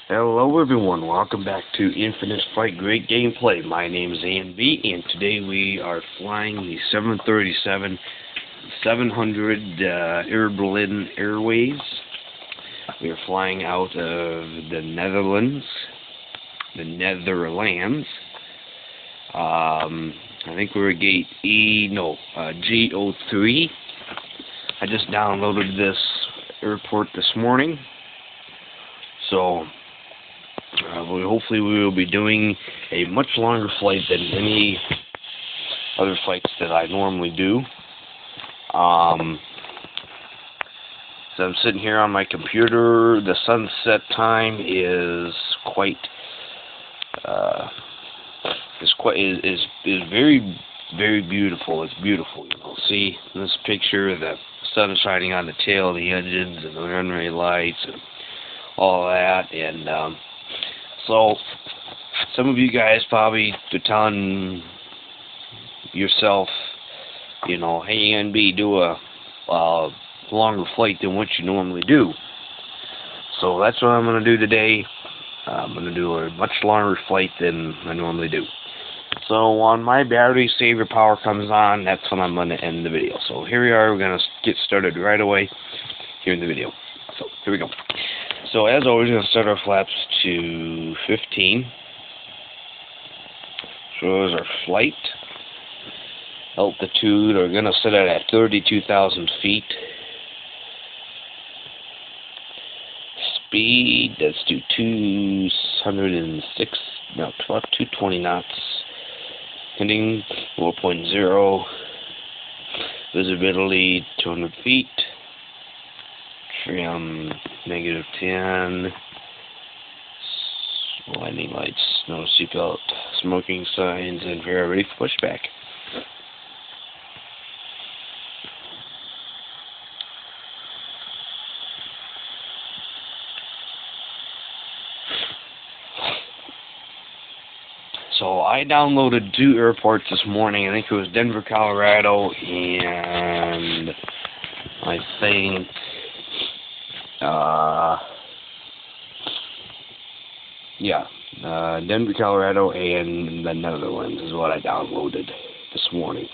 Hello everyone, welcome back to Infinite Flight Great Gameplay. My name is ANB, and today we are flying the 737-700 AirBerlin Airways. We are flying out of the Netherlands. I think we're at gate G03. I just downloaded this airport this morning, so hopefully we will be doing a much longer flight than any other flights that I normally do. So I'm sitting here on my computer. The sunset time is very, very beautiful. It's beautiful. You'll see in this picture the sun is shining on the tail of the engines and the runway lights and all that. And so some of you guys probably are telling yourself, you know, hey, NB, do a longer flight than what you normally do. So that's what I'm going to do today. I'm going to do a much longer flight than I normally do. So when my battery saver power comes on, that's when I'm going to end the video. So here we are. We're going to get started right away here in the video. So here we go. So as always, we're going to start our flaps to 15. So there's our flight. Altitude, we're going to set it at 32,000 feet. Speed, let's do 220 knots. Heading 4.0. Visibility 200 feet. Trim -10. Landing lights, no seatbelt, smoking signs, and very ready for pushback. So I downloaded 2 airports this morning. I think it was Denver, Colorado, and I think Denver, Colorado, and the Netherlands is what I downloaded this morning.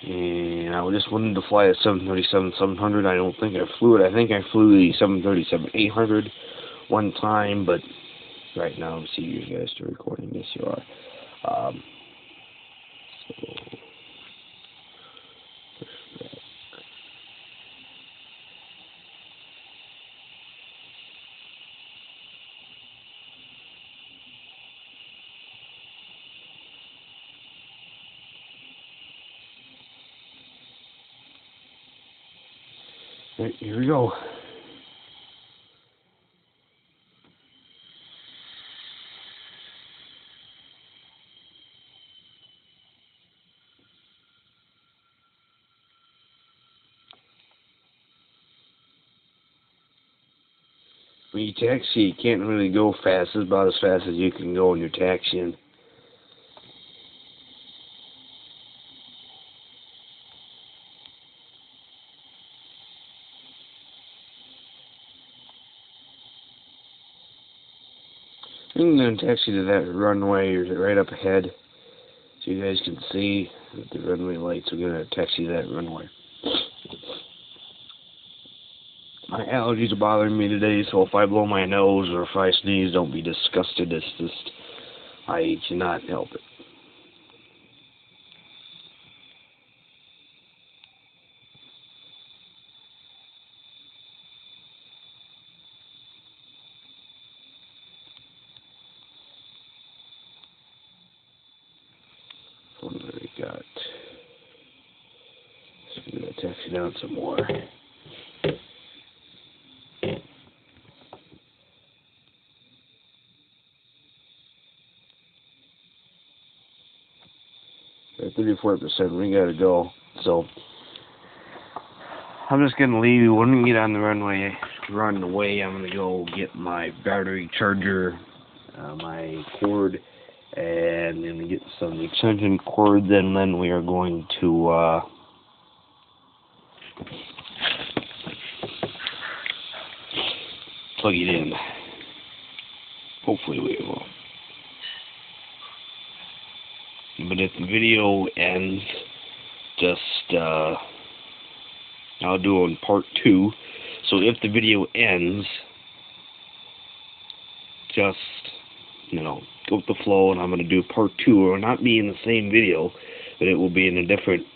And I just wanted to fly a 737-700. I don't think I flew it. I think I flew the 737-800 one time, but right now, let's see, you guys are recording. Yes, you are. Right, here we go. When you taxi, you can't really go fast. It's about as fast as you can go when you're taxiing. I'm going to taxi to that runway right up ahead so you guys can see the runway lights. We're going to taxi to that runway. My allergies are bothering me today, so if I blow my nose or if I sneeze, don't be disgusted. It's just, I cannot help it. What do we got? So I'm going to taxi down some more. At 34%, we gotta go. So I'm just gonna leave. When we get on the runway, run away, I'm gonna go get my battery charger, my cord, And then we get some extension cords, and then we are going to plug it in. Hopefully we will. But if the video ends, just I'll do on part 2. So if the video ends, just, you know, go with the flow, and I'm going to do part 2. It will not be in the same video, but it will be in a different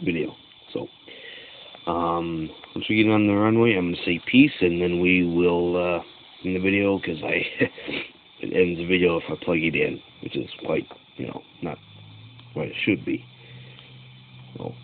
video. So once we get on the runway, I'm going to say peace, and then we will in the video, because it ends the video if I plug it in, which is quite, you know, not what it should be. So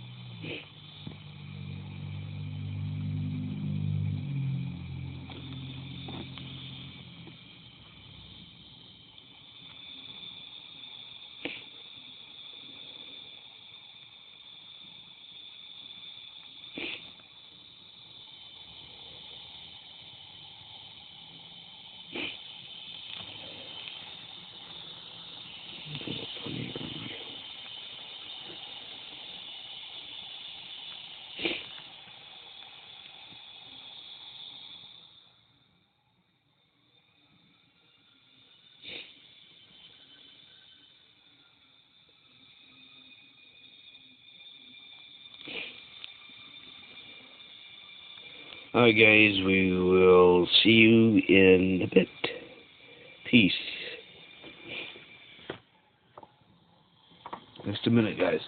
alright guys, we will see you in a bit. Peace. Just a minute, guys.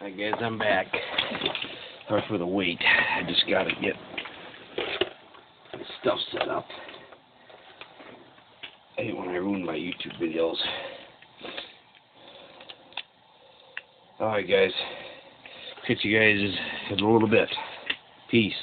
Alright guys, I'm back. Sorry for the wait. I just gotta get stuff set up. I hate when I ruin my YouTube videos. Alright guys, catch you guys in a little bit. Peace.